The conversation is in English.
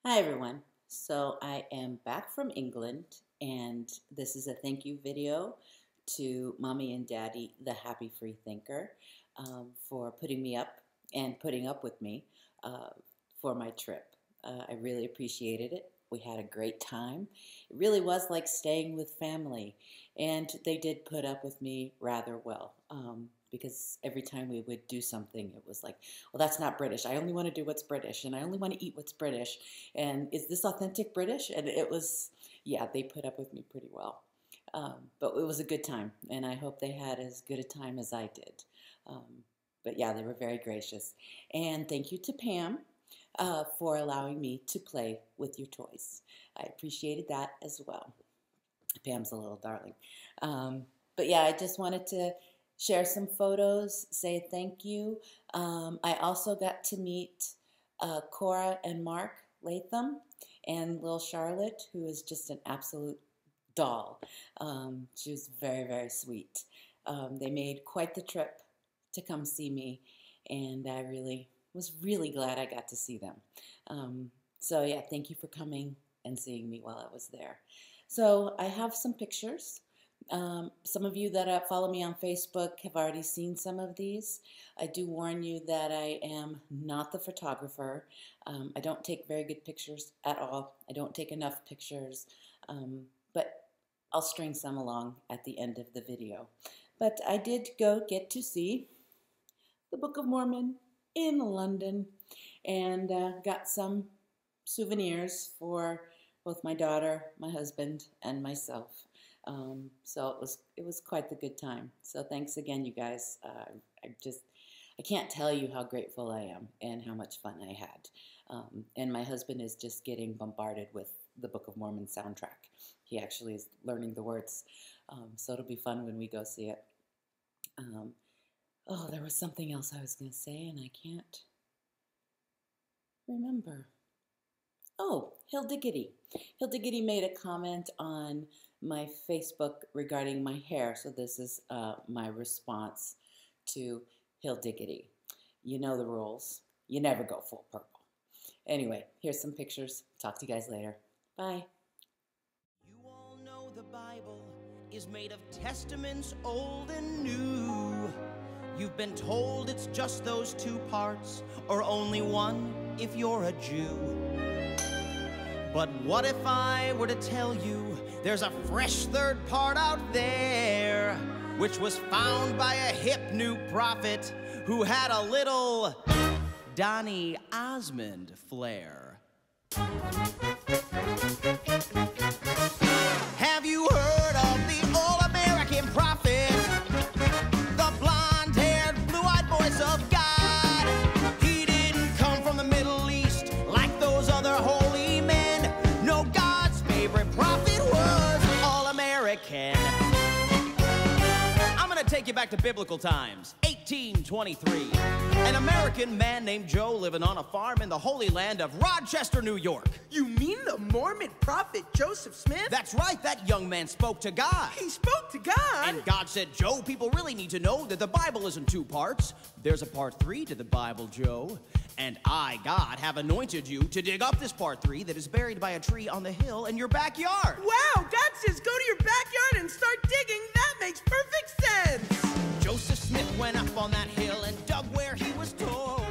Hi everyone. So I am back from England and this is a thank you video to Mommy and Daddy, the Happy Free Thinker, for putting me up and putting up with me for my trip. I really appreciated it. We had a great time. It really was like staying with family, and they did put up with me rather well. Because every time we would do something, it was like, well, that's not British. I only want to do what's British, and I only want to eat what's British. And is this authentic British? And it was, yeah, they put up with me pretty well. But it was a good time, and I hope they had as good a time as I did. But yeah, they were very gracious. And thank you to Pam for allowing me to play with your toys. I appreciated that as well. Pam's a little darling. But yeah, I just wanted to share some photos, say thank you. I also got to meet Cora and Marc Latham and little Charlotte, who is just an absolute doll. She was very, very sweet. They made quite the trip to come see me, and I was really glad I got to see them. So yeah, thank you for coming and seeing me while I was there. So I have some pictures. Some of you that follow me on Facebook have already seen some of these. I do warn you that I am not the photographer. I don't take very good pictures at all. I don't take enough pictures, but I'll string some along at the end of the video. But I did get to see the Book of Mormon in London, and got some souvenirs for both my daughter, my husband, and myself. So it was quite the good time. So thanks again, you guys. I can't tell you how grateful I am and how much fun I had. And my husband is just getting bombarded with the Book of Mormon soundtrack. He actually is learning the words. So it'll be fun when we go see it. Oh, there was something else I was going to say and I can't remember. Oh, Hildiggity. Hildiggity made a comment on my Facebook regarding my hair, so this is my response to Hildiggity. You know the rules. You never go full purple. Anyway, here's some pictures. Talk to you guys later. Bye. You all know the Bible is made of testaments old and new. You've been told it's just those two parts, or only one if you're a Jew. But what if I were to tell you there's a fresh third part out there, which was found by a hip new prophet who had a little Donny Osmond flair? Have you heard of the all-American prophet? The blonde-haired, blue-eyed voice of God. He didn't come from the Middle East like those other holy men. No, God's favorite prophet was all-American. I'm gonna take you back to biblical times, 1823. An American man named Joe living on a farm in the holy land of Rochester, New York. You mean the Mormon prophet Joseph Smith? That's right, that young man spoke to God. He spoke to God? And God said, Joe, people really need to know that the Bible isn't two parts. There's a part 3 to the Bible, Joe. And I, God, have anointed you to dig up this part 3 that is buried by a tree on the hill in your backyard. Wow, God says go to your backyard and start digging. That makes perfect sense. Joseph Smith went up on that hill and dug where he was told.